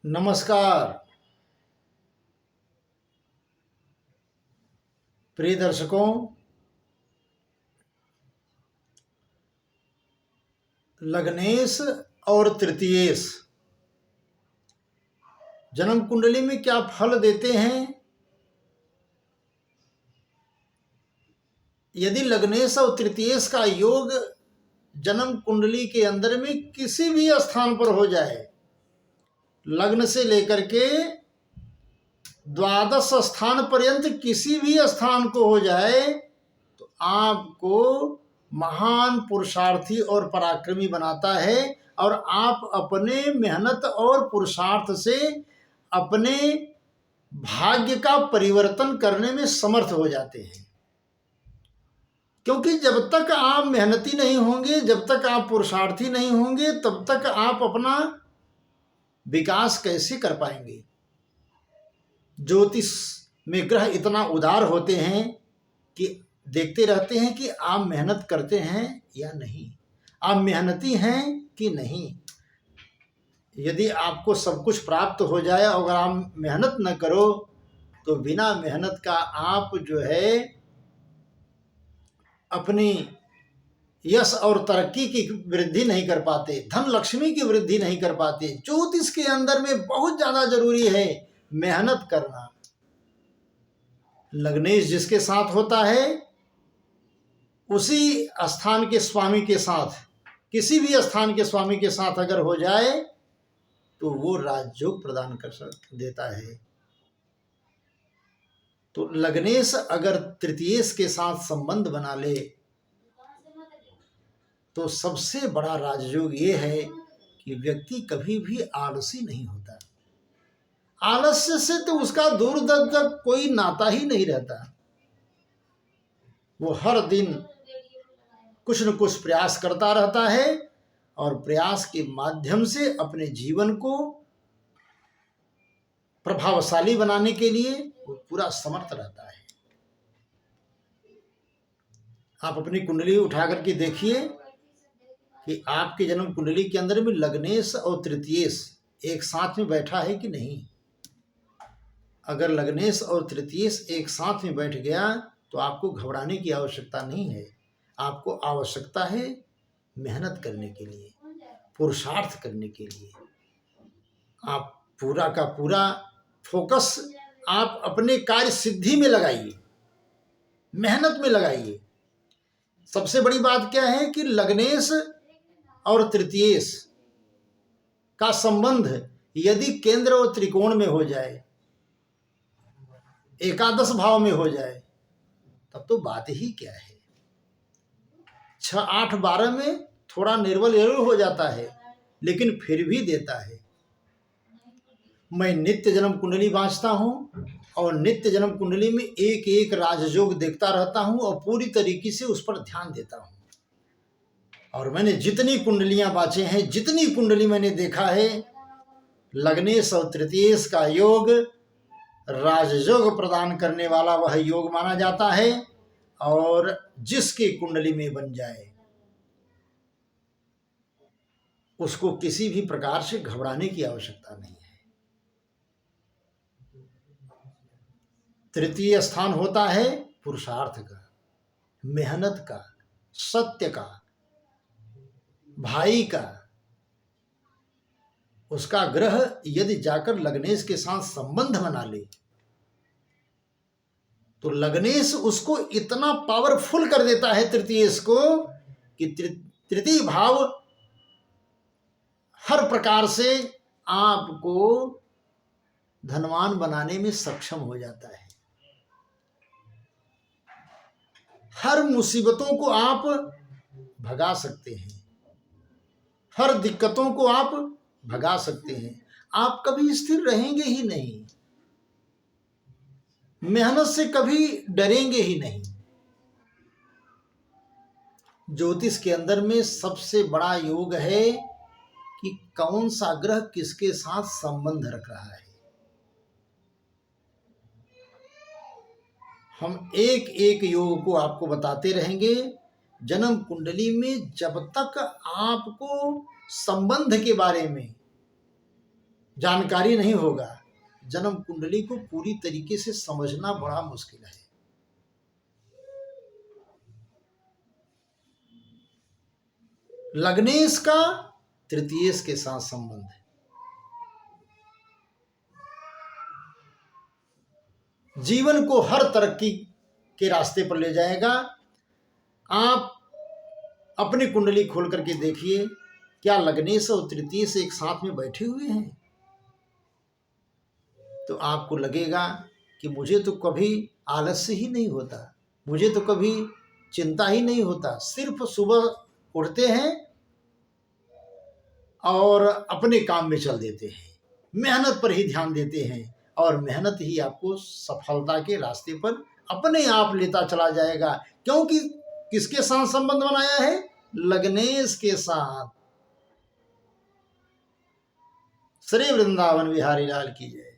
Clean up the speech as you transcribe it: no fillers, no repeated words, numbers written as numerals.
नमस्कार प्रिय दर्शकों। लग्नेश और तृतीयेश जन्म कुंडली में क्या फल देते हैं? यदि लग्नेश और तृतीयेश का योग जन्म कुंडली के अंदर में किसी भी स्थान पर हो जाए, लग्न से लेकर के द्वादश स्थान पर्यंत किसी भी स्थान को हो जाए, तो आपको महान पुरुषार्थी और पराक्रमी बनाता है और आप अपने मेहनत और पुरुषार्थ से अपने भाग्य का परिवर्तन करने में समर्थ हो जाते हैं। क्योंकि जब तक आप मेहनती नहीं होंगे, जब तक आप पुरुषार्थी नहीं होंगे, तब तक आप अपना विकास कैसे कर पाएंगे। ज्योतिष में ग्रह इतना उदार होते हैं कि देखते रहते हैं कि आप मेहनत करते हैं या नहीं, आप मेहनती हैं कि नहीं। यदि आपको सब कुछ प्राप्त हो जाए और अगर आप मेहनत न करो, तो बिना मेहनत का आप जो है अपनी यश और तरक्की की वृद्धि नहीं कर पाते, धन लक्ष्मी की वृद्धि नहीं कर पाते। ज्योतिष के अंदर में बहुत ज़्यादा जरूरी है मेहनत करना। लग्नेश जिसके साथ होता है, उसी स्थान के स्वामी के साथ, किसी भी स्थान के स्वामी के साथ अगर हो जाए, तो वो राजयोग प्रदान कर देता है। तो लग्नेश अगर तृतीयेश के साथ संबंध बना ले, तो सबसे बड़ा राजयोग ये है कि व्यक्ति कभी भी आलसी नहीं होता। आलस्य से तो उसका दूर तक कोई नाता ही नहीं रहता। वो हर दिन कुछ न कुछ प्रयास करता रहता है और प्रयास के माध्यम से अपने जीवन को प्रभावशाली बनाने के लिए वो पूरा समर्थ रहता है। आप अपनी कुंडली उठा करके देखिए कि आपके जन्म कुंडली के अंदर में लग्नेश और तृतीयेश एक साथ में बैठा है कि नहीं। अगर लग्नेश और तृतीयेश एक साथ में बैठ गया, तो आपको घबराने की आवश्यकता नहीं है। आपको आवश्यकता है मेहनत करने के लिए, पुरुषार्थ करने के लिए। आप पूरा का पूरा फोकस आप अपने कार्य सिद्धि में लगाइए, मेहनत में लगाइए। सबसे बड़ी बात क्या है कि लग्नेश और तृतीयेश का संबंध यदि केंद्र और त्रिकोण में हो जाए, एकादश भाव में हो जाए, तब तो बात ही क्या है। 6, 8, 12 में थोड़ा निर्बल जरूर हो जाता है, लेकिन फिर भी देता है। मैं नित्य जन्म कुंडली बाँचता हूँ और नित्य जन्म कुंडली में एक एक राजयोग देखता रहता हूँ और पूरी तरीके से उस पर ध्यान देता हूँ। और मैंने जितनी कुंडलियाँ बाँचे हैं, जितनी कुंडली मैंने देखा है, लग्नेश और तृतीयेश का योग राजयोग प्रदान करने वाला वह योग माना जाता है। और जिसकी कुंडली में बन जाए, उसको किसी भी प्रकार से घबराने की आवश्यकता नहीं है। तृतीय स्थान होता है पुरुषार्थ का, मेहनत का, सत्य का, भाई का। उसका ग्रह यदि जाकर लग्नेश के साथ संबंध बना ले, तो लग्नेश उसको इतना पावरफुल कर देता है तृतीयेश को कि तृतीय भाव हर प्रकार से आपको धनवान बनाने में सक्षम हो जाता है। हर मुसीबतों को आप भगा सकते हैं, हर दिक्कतों को आप भगा सकते हैं। आप कभी स्थिर रहेंगे ही नहीं, मेहनत से कभी डरेंगे ही नहीं। ज्योतिष के अंदर में सबसे बड़ा योग है कि कौन सा ग्रह किसके साथ संबंध रख रहा है। हम एक एक योग को आपको बताते रहेंगे। जन्म कुंडली में जब तक आपको संबंध के बारे में, जानकारी नहीं होगा, जन्म कुंडली को पूरी तरीके से समझना बड़ा मुश्किल है। लग्नेश का तृतीयेश के साथ संबंध है। जीवन को हर तरक्की के रास्ते पर ले जाएगा। आप अपनी कुंडली खोल करके देखिए, क्या लग्नेश और तृतीयेश एक साथ में बैठे हुए हैं, तो आपको लगेगा कि मुझे तो कभी आलस्य ही नहीं होता, मुझे तो कभी चिंता ही नहीं होता। सिर्फ सुबह उठते हैं और अपने काम में चल देते हैं, मेहनत पर ही ध्यान देते हैं, और मेहनत ही आपको सफलता के रास्ते पर अपने आप लेता चला जाएगा। क्योंकि किसके साथ संबंध बनाया है? लग्नेश के साथ। श्री वृंदावन बिहारी लाल की जय।